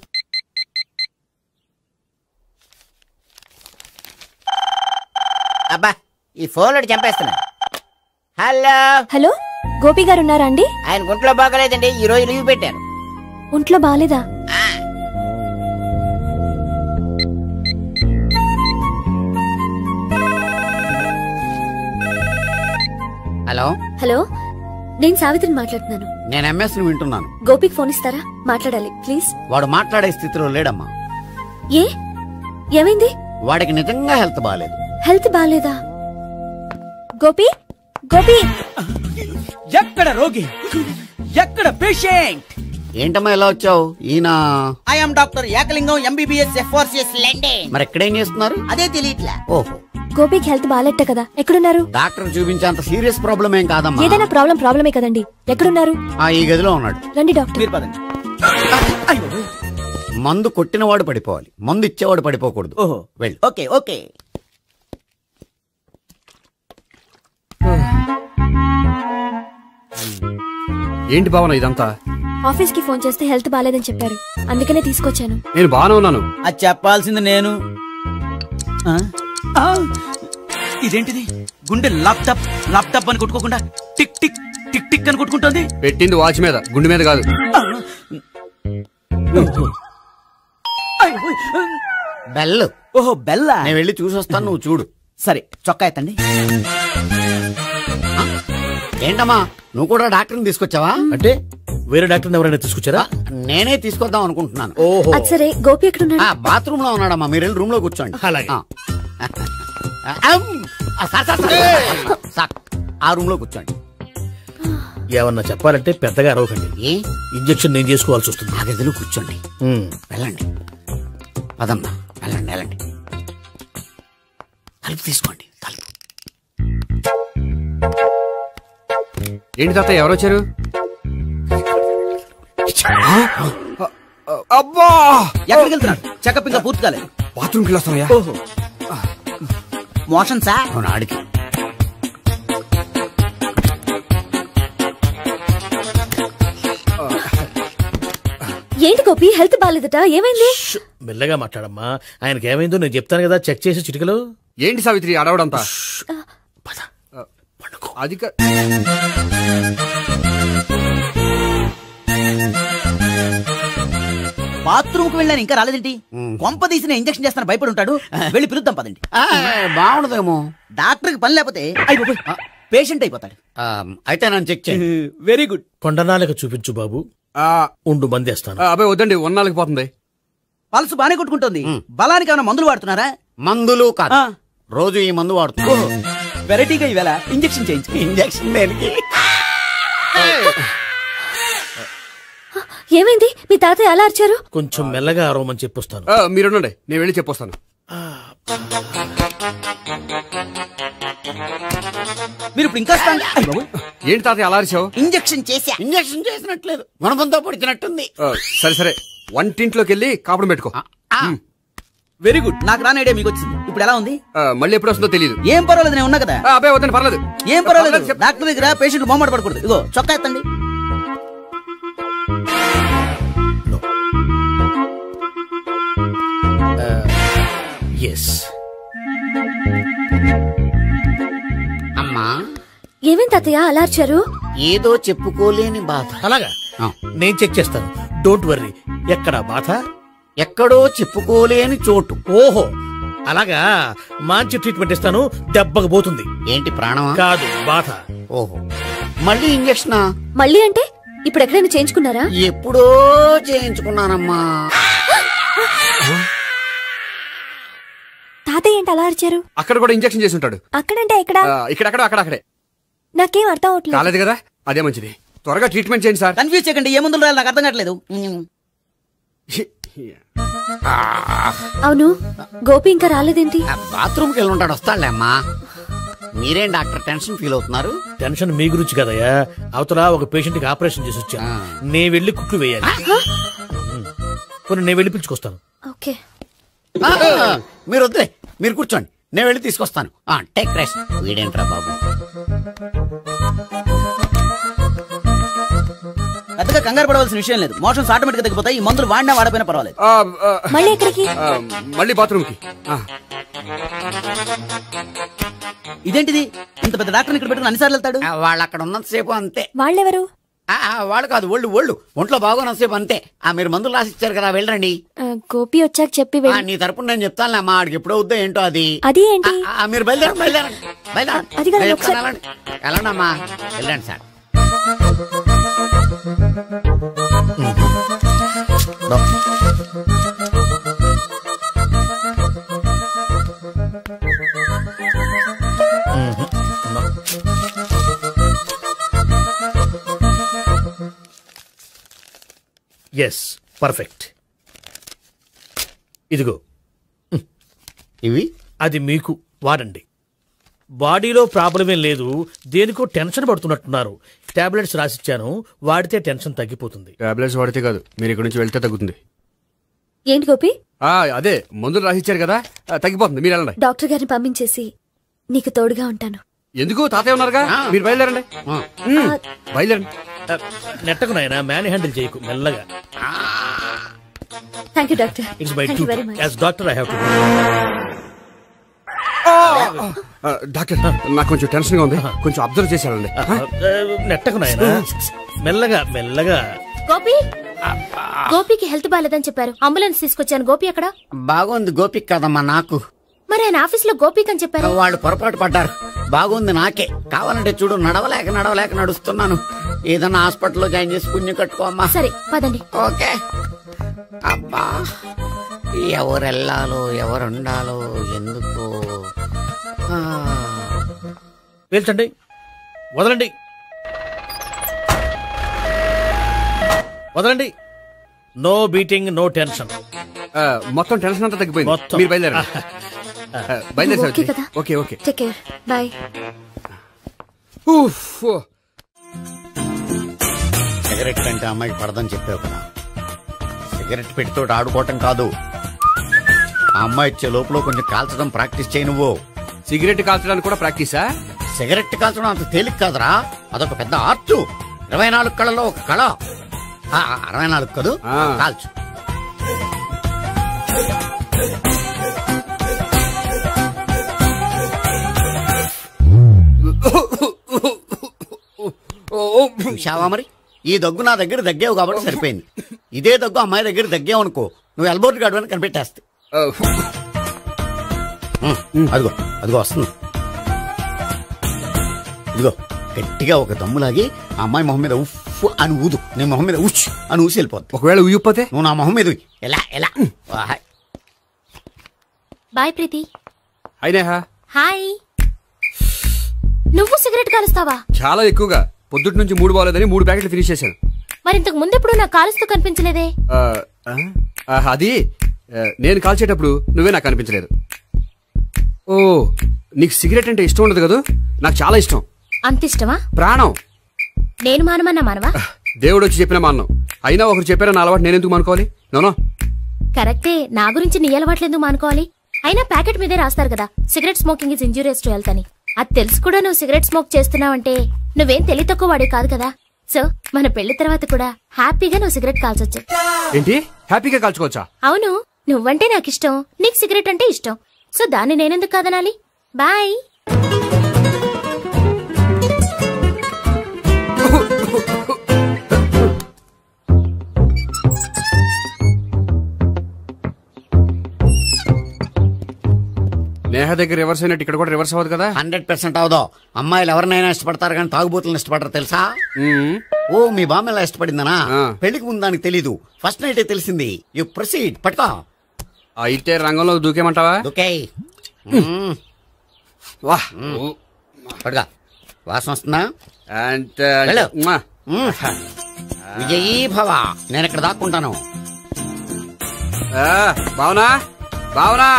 అబ్బా, ఈ ఫోన్ చంపేస్తున్నా. హలో. హలో, గోపి గారు ఉన్నారా అండి? ఆయన గుంట్లో బాగలేదండి, ఈ రోజు లీవ్ పెట్టారు. ఒంట్లో బాగాలేదా? హలో హలో, నేను సావిత్రిని మాట్లాడుతున్నాను. నేను ఎంఎస్ ని వింటున్నాను. గోపికి ఫోన్ ఇస్తారా? మాట్లాడాలి ప్లీజ్. వాడు మాట్లాడే స్థితిలో లేడమ్మా. ఏ ఏమైంది? వాడికి నిజంగా హెల్త్ బాగాలేదు. హెల్త్ బాగాలేదా? గోపి గోపి, ఎక్కడ రోగి, ఎక్కడ పేషెంట్? ఏంటమ్మా ఎలా వచ్చావు? ఈయన I'm doctor Ekalingam MBBS FRCS London. మరి ఎక్కడేం చేస్తున్నారు? అదే తెలియట్లా. ఓహో, గోపికి హెల్త్ బాగాలెట్ట కదా, ఎక్కడున్నారు? డాక్టర్ చూపించేంత సీరియస్ ప్రాబ్లం ఏం కాదమ్మా. ఏదైనా ప్రాబ్లమే కదండి. ఎక్కడున్నారు? ఈ గదిలో ఉన్నాడు. రండి డాక్టర్. మీరు పదండి. మందు కొట్టినవాడు పడిపోవాలి, మందు ఇచ్చేవాడు పడిపోకూడదు. ఓహో, వెళ్ళు. Okay okay. ఏంటి భావన ఇదంతా? ఆఫీస్ కి ఫోన్ చేస్తే హెల్త్ బాగాలేదని చెప్పారు, అందుకనే తీసుకొచ్చాను. నేను బాగానే ఉన్నాను. అది చెప్పాల్సింది నేను. ఇదేంటిది? గుండె లాప్టాప్ లాప్టాప్ అని కొట్టుకోకుండా టిక్ టిక్ టిక్ టిక్ అని కొట్టుకుంటుంది. పెట్టింది వాచ్ మీద, గుండె మీద కాదు. బెల్. ఓహో బెల్లా. నేను వెళ్ళి చూసొస్తాను, నువ్వు చూడు. సరే, చొక్కా ఎత్తండి. ఏంటమ్మా, నువ్వు కూడా డాక్టర్ని తీసుకొచ్చావా? అంటే వేరే డాక్టర్ ఎవరైనా తీసుకొచ్చారా? నేనే తీసుకొద్దాం అనుకుంటున్నాను. ఓహో, అది సరే, గోపి ఎక్కడున్నాడు? బాత్రూమ్ లో ఉన్నాడమ్మా, మీరు వెళ్ళి రూమ్ లో కూర్చోండి. అలాగే. ఆ రూమ్ లో కూర్చోండి. ఏమన్నా చెప్పాలంటే పెద్దగా అరవకండి. ఇంజెక్షన్ నేను చేసుకోవాల్సి వస్తుంది. ఆ గదిలో కూర్చోండి. వెళ్ళండి, పదమ్మా, వెళ్ళండి వెళ్ళండి. తలుపు తీసుకోండి, తలుపు. ఏంటి తాత, ఎవరు వచ్చారు? అబ్బా, ఎక్కడికి వెళ్తున్నాడు? చెకప్ ఇంకా పూర్తి కాలేదు. బాత్రూమ్కి వెళ్ళొస్తానయ్యా. ఓహో, మోషన్ సార్. అవును, ఆడికి. ఏంటి గోపి, హెల్త్ బాగాలేదట, ఏమైంది? మెల్లగా మాట్లాడమ్మా, ఆయనకి ఏమైందో నేను చెప్తాను కదా, చెక్ చేసి చిటికలు. ఏంటి సావిత్రి అడవడంతా? అది బాత్రూమ్ కు వెళ్ళాను, ఇంకా రాలేదేంటి? కొంప తీసిన ఇంజక్షన్ చేస్తాను భయపడి ఉంటాడు. వెళ్ళి పిలుద్దాం పదండి. బాగుండదేమో. డాక్టర్ కి పని లేకపోతే పేషెంట్ అయిపోతాడు. అయితే నన్ను చెక్ చేయి. Very good. కొండనాలకు చూపించు బాబు, ఉండు మందేస్తాను. అబ్బాయి వద్దండి, ఉన్నాళ్ళకి పోతుంది. పల్సు బానే కొట్టుకుంటుంది. బలానికి ఏమైనా మందులు వాడుతున్నారా? మందులు కాదు, రోజు ఈ మందు వాడుతున్నా. వెరైటీగా ఈవేళ ఇంజక్షన్ చేయించు. ఇంజక్షన్ దేనికి? ఏమైంది? మీ తాతయ్య అలా అరిచారు? కొంచెం మెల్లగా అరవమని చెప్పొస్తాను. మీరుండండి, నేను వెళ్ళి చెప్పొస్తాను. మీరు ఇప్పుడు ఇంకా ఏంటి తాతయ్య అలా అరిచావు? ఇంజక్షన్ చేసా. ఇంజక్షన్ చేసినట్లేదు, గుణపంతో పొడిచినట్టుంది. సరే సరే, వంటింట్లోకి వెళ్ళి కాపుడు పెట్టుకో. Very good. నాకు రాని ఐడియా మీకు వచ్చింది. ఇప్పుడు ఎలా ఉంది? మళ్ళీ ఎప్పుడు వస్తుందో తెలియదు. ఏం పర్వాలేదు, నేను ఉన్నా కదా. అబ్బాయి వద్దండి, పర్లేదు. ఏం పర్వాలేదు. డాక్టర్ దగ్గర పేషెంట్ మొహమాట పడకూడదు. ఇగో చొక్కా ఎత్తండి. అమ్మా, ఏమేం తాతయ్య అలా అరిచారు? ఏదో చెప్పుకోలేని బాధ. అలాగా, నేను చెక్ చేస్తాను, డోంట్ వర్రీ. ఎక్కడ బాధ? ఎక్కడో చెప్పుకోలేని చోటు. ఓహో, అలాగా, మంచి ట్రీట్మెంట్ ఇస్తాను, దెబ్బకు పోతుంది. ఏంటి, ప్రాణమా? కాదు, బాధ. ఓహో, మళ్ళీ ఇంజక్షనా? మళ్ళీ అంటే ఇప్పుడు ఎక్కడైనా చేయించుకున్నారా? ఎప్పుడో చేయించుకున్నానమ్మా. తాతయ్య ఏంటి అలా అరిచారు? అక్కడ కూడా ఇంజక్షన్ చేసి ఉంటాడు. అక్కడంటే ఎక్కడ? ఇక్కడ అక్కడే. నాకేం అర్థం అవట్లేదు. కాలేదు కదా, అదే మంచిది. త్వరగా ట్రీట్మెంట్ చేయండి సార్. కన్ఫ్యూజ్ చేయకండి, ఏ మందులు రాయాలి నాకు అర్థం కావట్లేదు. అవును, గోపి ఇంకా రాలేదేంటి? బాత్రూమ్కి వెళ్ళి ఉంటాడు, వస్తాడులే అమ్మా. మీరేం డాక్టర్ టెన్షన్ ఫీల్ అవుతున్నారు? టెన్షన్ మీ గురించి కదయ్యా, అవతల ఒక పేషెంట్ కి ఆపరేషన్ చేసి వచ్చాను, నేను వెళ్ళి కుట్లు వేయాలి. నేను వెళ్ళి పిలుచుకొస్తాను. ఓకే, మీరు వద్దులే, మీరు కూర్చోండి, నేను వెళ్ళి తీసుకొస్తాను. Take rest. వీడేంట్రా బాబు, పెద్దగా కంగారు పడవలసిన విషయం లేదు. మోషన్స్ ఆటోమేటిక్ గా తగ్గిపోతాయి. ఈ మందులు వాడినా వాడపోయినా పర్వాలేదు. మళ్ళీ ఎక్కడికి? మళ్ళీ బాత్రూమ్కి. ఇదేంటిది, ఇంత పెద్ద డాక్టర్ ఇక్కడ పెట్టుకుని అన్నిసార్లు వెళ్తాడు? వాళ్ళు అక్కడ ఉన్నంతసేపు అంతే. వాళ్ళెవరు? వాళ్ళు కాదు, ఒళ్ళు ఒంట్లో బాగోనంతసేపు అంతే. మీరు మందులు రాసిచ్చారు కదా, వెళ్ళండి. గోపి వచ్చాక చెప్పి నీ తరపున నేను చెప్తానులే అమ్మా, ఆడికి ఎప్పుడో వద్దో ఏంటో అది. అది ఏంటి? మీరు బయలుదేరండి. వెళ్ళండి అమ్మా, వెళ్ళండి సార్. Yes, perfect. ఇదిగో ఇవి అది మీకు వాడండి. బాడీలో ప్రాబ్లం ఏం లేదు, దేనికో టెన్షన్ పడుతున్నట్టున్నారు. టాబ్లెట్స్ రాసిచ్చాను, వాడితే టెన్షన్ తగ్గిపోతుంది. టాబ్లెట్స్ వాడితే కాదు, మీరు ఇక్కడి నుంచి వెళ్తే తగ్గుతుంది. ఏంటి గోపి? అదే మందులు రాసిచ్చారు కదా, తగ్గిపోతుంది. మీరు వెళ్ళండి. డాక్టర్ గారిని పంపించేసి నీకు తోడుగా ఉంటాను. ఎందుకు? తాతయ్య ఉన్నారుగా, మీరు బయలుదేరండి. బయలుదేరండి. నెట్టకు నాయనా, మ్యాన్ హ్యాండిల్ చేయకు, మెల్లగా. Thank you doctor. It's my thank you very duty much. As doctor I have to. Doctor, నాకు కొంచెం టెన్షన్ గా ఉంది, కొంచెం అబ్జర్వ్ చేశానండి. నెట్టకు నాయనా, మెల్లగా మెల్లగా. గోపి, గోపికి హెల్త్ బాలేదని చెప్పారు, అంబులెన్స్ తీసుకొచ్చాను. గోపి అక్కడ? బాగుంది గోపిక్ కదమ్మా నాకు. మరి ఆయన ఆఫీస్ లో గోపిక్ అని చెప్పారు. వాళ్ళు పొరపాటు పడ్డారు. బాగుంది నాకే. కావాలంటే చూడు, నడవలేక నడుస్తున్నాను. ఏదన్నా హాస్పిటల్లో జాయిన్ చేసి పుణ్యం కట్టుకోమ్మా. సరే పదండి. ఓకే. అబ్బా, ఎవరెళ్ళాలో ఎవరుండాలో ఎందుకు. పేల్చండి, వదలండి, వదలండి. No beating, no tension. మొత్తం టెన్షన్ అంతా తగ్గిపోయింది. మీరు బయలుదేరండి. ఓకే కదా? Okay okay. Take care. Bye. Cigarette కంటే అమ్మాయికి పడదని చెప్పావు కదా. సిగరెట్ పెట్టితో ఆడుకోవటం కాదు, ఆ అమ్మాయి ఇచ్చే లోపల కొంచెం కాల్చడం ప్రాక్టీస్ చేయి. నువ్వు సిగరెట్ కాల్చడానికి కూడా ప్రాక్టీసా? సిగరెట్ కాల్చడం అంత తేలిక కాదురా, అదొక పెద్ద ఆర్ట్. 24 కళలో ఒక కళ. 64 కదూ, కాల్చు. చూశావా మరి, ఈ దగ్గు నా దగ్గర దగ్గేవు కాబట్టి సరిపోయింది. ఇదే దగ్గు అమ్మాయి దగ్గర దగ్గేవు అనుకో, నువ్వు ఎల్బోర్డ్ గాడు అని కనిపెట్టేస్తే. అదిగో అదిగో వస్తుంది. ఇదిగో గట్టిగా ఒక దమ్ములాగి ఆ అమ్మాయి మొహం మీద ఉఫ్ అని ఊదు, నీ మొహం మీద ఉచ్ అని ఊసి వెళ్ళిపోద్ది. ఒకవేళ ఊయకపోతే నువ్వు నా మొహం మీద ఎలా ఎలా. బాయ్ ప్రీతి. అయినా హాయ్. నువ్వు సిగరెట్ కాలుస్తావా? చాలా ఎక్కువగా. పొద్దుటి నుంచి 3 బాలేదని 3 ప్యాకెట్లు ఫినిష్ చేశాను. మరి ఇంతకు ముందెప్పుడు నాకు కాలుస్తూ కనిపించలేదే? అది నేను కాల్చేటప్పుడు నువ్వే నాకు కనిపించలేదు. ఓ, నీకు సిగరెట్ అంటే ఇష్టం ఉండదు కదా? నాకు చాలా ఇష్టం. అంత ఇష్టమా? ప్రాణం. నేను మానమన్నా మానవా? దేవుడు వచ్చి చెప్పిన మానం. అయినా ఒకరు చెప్పారా నా అలవాటు నేనెందుకు మానుకోవాలి? నోనో. కరెక్టే, నా గురించి నీ అలవాట్లు ఎందుకు మానుకోవాలి? అయినా ప్యాకెట్ మీదే రాస్తారు కదా, cigarette smoking is injurious to health అని. అది తెలుసు కూడా నువ్వు సిగరెట్ స్మోక్ చేస్తున్నావంటే నువ్వేం తెలివి తక్కువ వాడే కాదు కదా. సో మన పెళ్లి తర్వాత కూడా హ్యాపీగా నువ్వు సిగరెట్ కాల్చొచ్చు. ఏంటి? హ్యాపీగా కాల్చుకోవచ్చా? అవును, నువ్వంటే నాకు ఇష్టం, నీకు సిగరెట్ అంటే ఇష్టం. సో దాన్ని నేనెందుకు కాదనాలి? బాయ్. నేహ దగ్గర రివర్స్ అయినట్టు ఇక్కడ కూడా రివర్స్ అవ్వదు కదా? 100% అవదో. అమ్మాయిలు ఎవరినైనా ఇష్టపడతారు కానీ తాగుబోతులను ఇష్టపడరు తెలుసా? ఓ, మీ బామ్మ ఎలా ఇష్టపడిందనా? పెళ్లికి ముందు దానికి తెలీదు, ఫస్ట్ నైటే తెలిసింది. You proceed. పట్టుకో. అయితే రంగంలో దూకేమంటావా? దూకే. పట్టుకో. వాసన వస్తుందా? విజయీ భవ. నేను ఇక్కడ దాక్కుంటాను. Bhavana, Bhavana.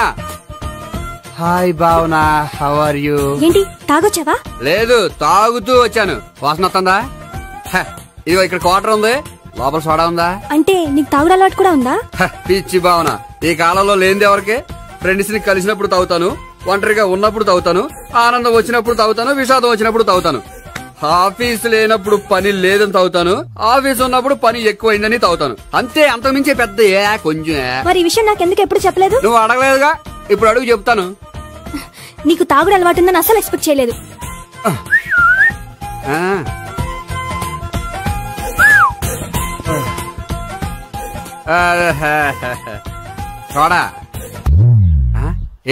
Hi Bhavana, how are you? ఏంటి తాగొచ్చావా? లేదు, తాగుతూ వచ్చాను. వాసన వస్తుందా? ఇదిగో ఇక్కడ క్వార్టర్ ఉంది, లోపల సోడా ఉందా? అంటే నీకు తాగుడు అలవాటు కూడా ఉందా? పిచ్చి భావన, ఈ కాలంలో లేనిది ఎవరికి? ఫ్రెండ్స్ ని కలిసినప్పుడు తాగుతాను, ఒంటరిగా ఉన్నప్పుడు తాగుతాను, ఆనందం వచ్చినప్పుడు తాగుతాను, విషాదం వచ్చినప్పుడు తాగుతాను. ఆఫీస్ లేనప్పుడు పని లేదని తాగుతాను, ఆఫీస్ ఉన్నప్పుడు పని ఎక్కువైందని తాగుతాను. అంతే, అంతకుమించే పెద్ద కొంచెం. మరి ఈ విషయం నాకెందుకు ఎప్పుడు చెప్పలేదు? నువ్వు అడగలేదుగా, ఇప్పుడు అడుగు చెప్తాను. నీకు తాగుడు అలవాటు ఉందని అసలు ఎక్స్పెక్ట్ చేయలేదు.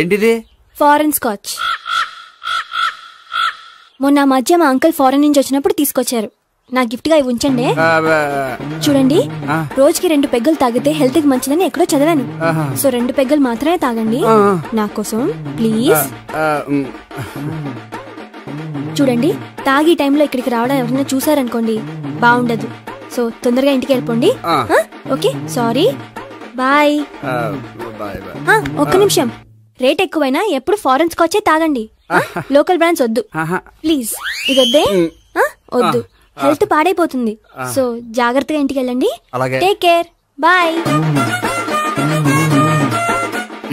ఏంటిది? Foreign scotch. మొన్న మధ్య మా అంకుల్ ఫారెన్ నుంచి వచ్చినప్పుడు తీసుకొచ్చారు. నా గిఫ్ట్ గా ఇవి ఉంచండి. చూడండి, రోజుకి 2 పెగ్గులు తాగితే హెల్త్ కి మంచిదని ఎక్కడో చదివాను. సో 2 పెగ్గులు మాత్రమే తాగండి నా కోసం ప్లీజ్. చూడండి, తాగి టైంలో ఇక్కడికి రావడం ఎవరైనా చూసారనుకోండి బాగుండదు. సో తొందరగా ఇంటికి వెళ్ళిపోండి. Okay, sorry, bye. ఒక్క నిమిషం, రేట్ ఎక్కువైనా ఎప్పుడు ఫారెన్ స్కాచే తాగండి. లోకల్ బ్రాండ్స్ వద్దు ప్లీజ్. ఇది వద్దే, వద్దు, హెల్త్ పాడైపోతుంది. సో జాగ్రత్తగా ఇంటికి వెళ్ళండి. Take care, bye.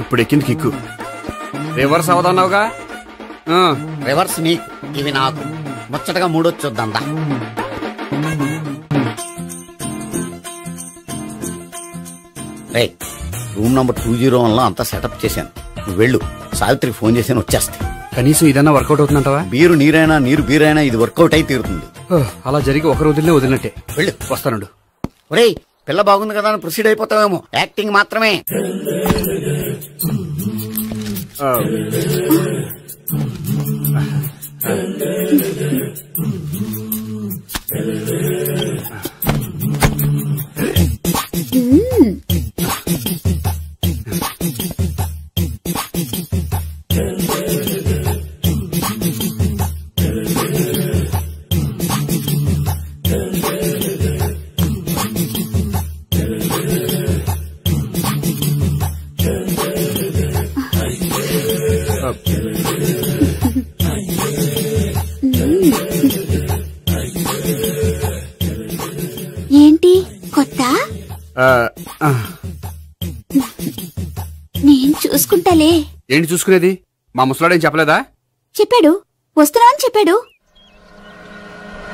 ఇప్పుడు ఎక్కింది కిక్కు. రివర్స్ అవదన్నావుగా. రివర్స్ నీకు, ఇవి నాకు. ముచ్చటగా మూడొచ్చొద్దా. రూమ్ నంబర్ 201 లో అంతా సెటప్ చేశాను. నువ్వు వెళ్ళు, సావిత్రికి ఫోన్ చేశాను, వచ్చేస్తాయి. కనీసం ఇదన్నా వర్కౌట్ అవుతుందంటావా? బీరు నీరైనా నీరు బీరైనా ఇది వర్కౌట్ అయి తీరుతుంది. అలా జరిగి ఒక రోజుల్లో వదిలినట్టే. వెళ్ళు, వస్తానుండు. ఒరేయ్, పిల్ల బాగుంది కదా అని ప్రొసీడ్ అయిపోతావేమో. యాక్టింగ్ మాత్రమే. ఏంటి కొత్త? నేను చూసుకుంటాలే. ఏంటి చూసుకునేది? మా ముసలాడేం చెప్పలేదా? చెప్పాడు, వస్తున్నా అని చెప్పాడు.